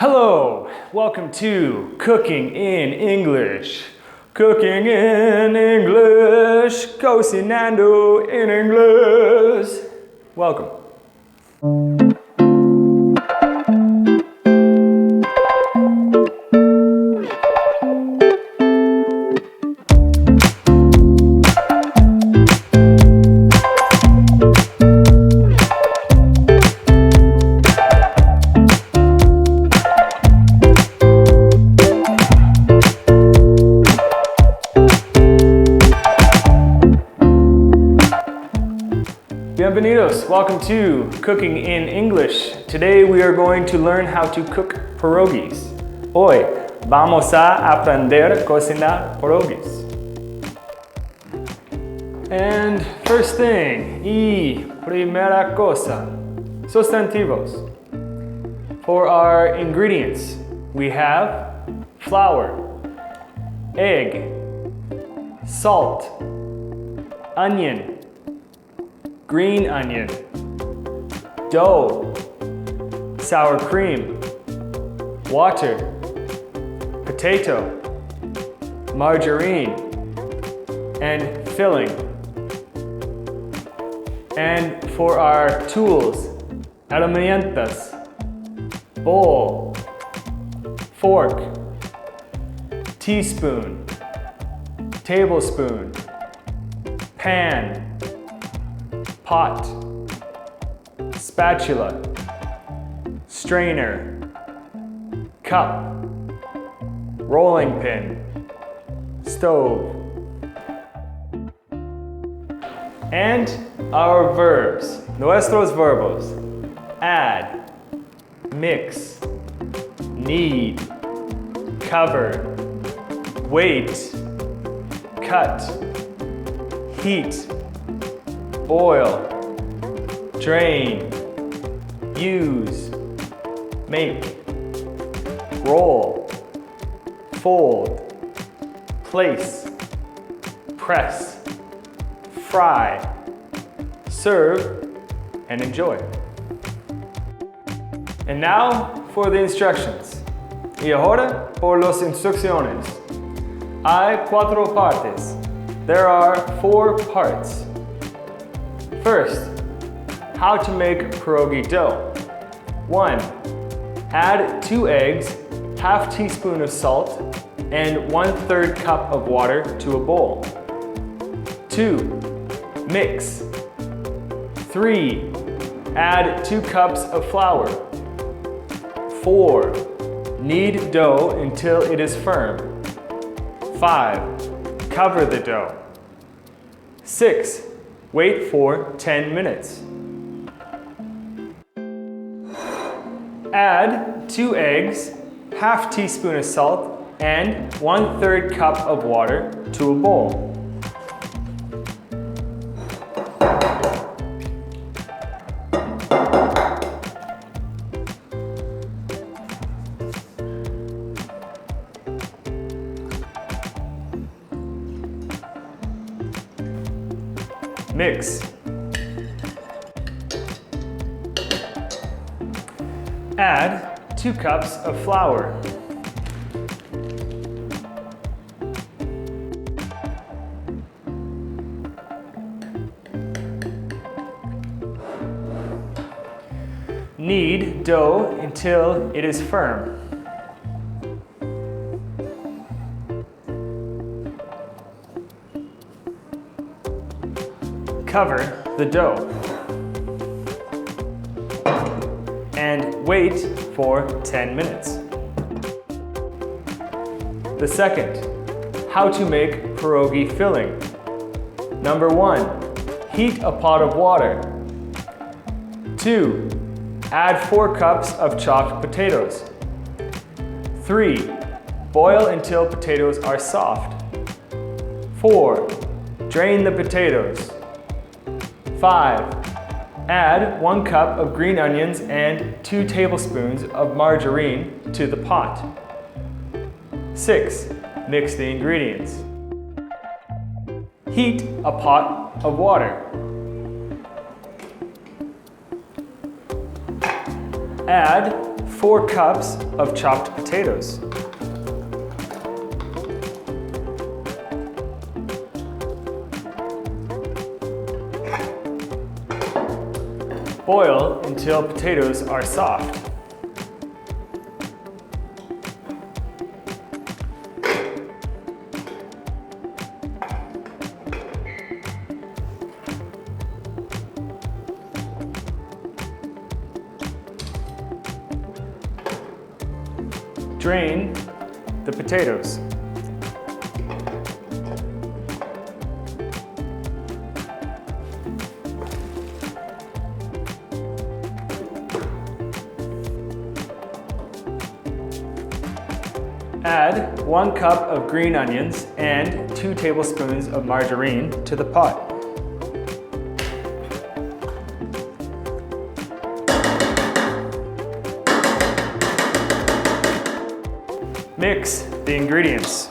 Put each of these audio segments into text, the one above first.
Hello, welcome to Cooking in English. Cooking in English, Cocinando in English. Welcome. Bienvenidos, welcome to Cooking in English. Today we are going to learn how to cook pierogies. Hoy vamos a aprender a cocinar pierogies. And first thing, primera cosa, sustantivos. For our ingredients, we have flour, egg, salt, onion, green onion, dough, sour cream, water, potato, margarine, and filling. And for our tools, herramientas, bowl, fork, teaspoon, tablespoon, pan, pot, spatula, strainer, cup, rolling pin, stove. And our verbs, nuestros verbos: add, mix, knead, cover, wait, cut, heat, boil, drain, use, make, roll, fold, place, press, fry, serve, and enjoy. And now for the instructions. Y ahora por las instrucciones. Hay cuatro partes. There are 4 parts. First, how to make pierogi dough. 1. Add 2 eggs, half teaspoon of salt, and 1/3 cup of water to a bowl. 2. Mix. 3. Add 2 cups of flour. 4. Knead dough until it is firm. 5. Cover the dough. 6. Wait for 10 minutes. Add 2 eggs, half teaspoon of salt, and 1/3 cup of water to a bowl. Mix. Add 2 cups of flour. Knead dough until it is firm. Cover the dough and wait for 10 minutes. The second, how to make pierogi filling. Number 1, heat a pot of water. 2, add 4 cups of chopped potatoes. 3, boil until potatoes are soft. 4, drain the potatoes. 5, add 1 cup of green onions and 2 tablespoons of margarine to the pot. 6, mix the ingredients. Heat a pot of water. Add 4 cups of chopped potatoes. Boil until potatoes are soft. Drain the potatoes. Add 1 cup of green onions and 2 tablespoons of margarine to the pot. Mix the ingredients.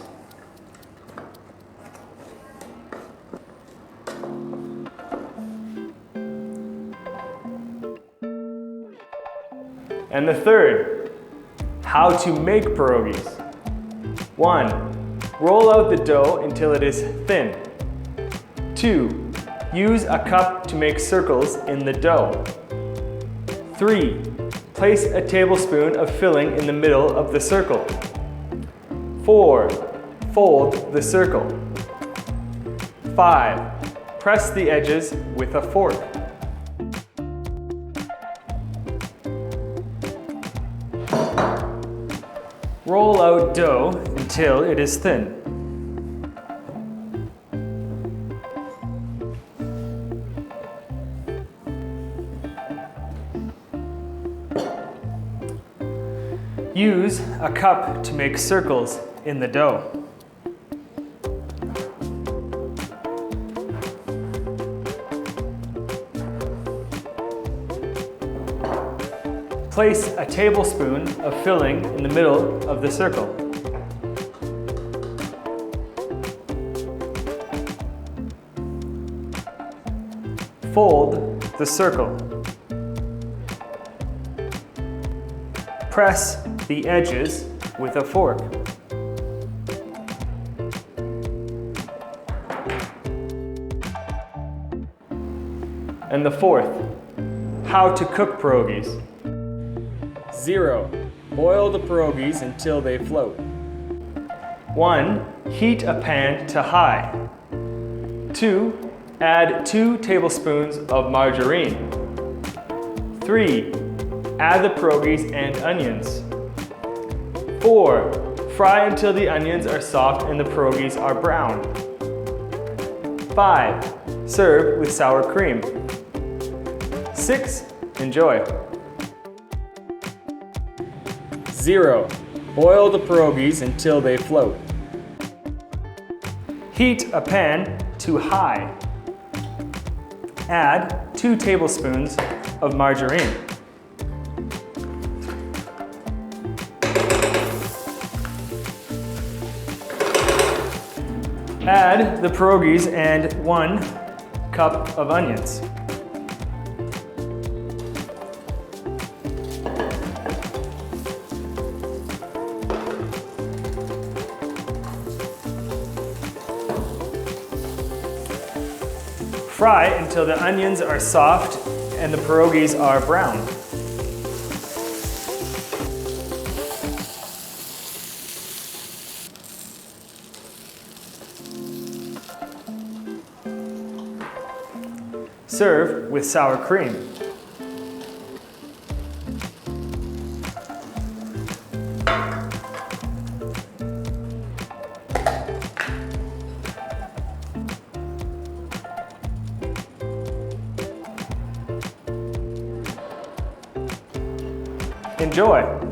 And the third, how to make pierogies. 1. Roll out the dough until it is thin. 2. Use a cup to make circles in the dough. 3. Place a tablespoon of filling in the middle of the circle. 4. Fold the circle. 5. Press the edges with a fork. Roll out dough until it is thin. Use a cup to make circles in the dough. Place a tablespoon of filling in the middle of the circle. Fold the circle. Press the edges with a fork. And the fourth, how to cook pierogies. 0. Boil the pierogies until they float. 1. Heat a pan to high. 2. Add 2 tablespoons of margarine. 3. Add the pierogies and onions. 4. Fry until the onions are soft and the pierogies are brown. 5. Serve with sour cream. 6. Enjoy. 0. Boil the pierogies until they float. Heat a pan to high. Add 2 tablespoons of margarine. Add the pierogies and 1 cup of onions. Fry until the onions are soft and the pierogies are brown. Serve with sour cream. Enjoy!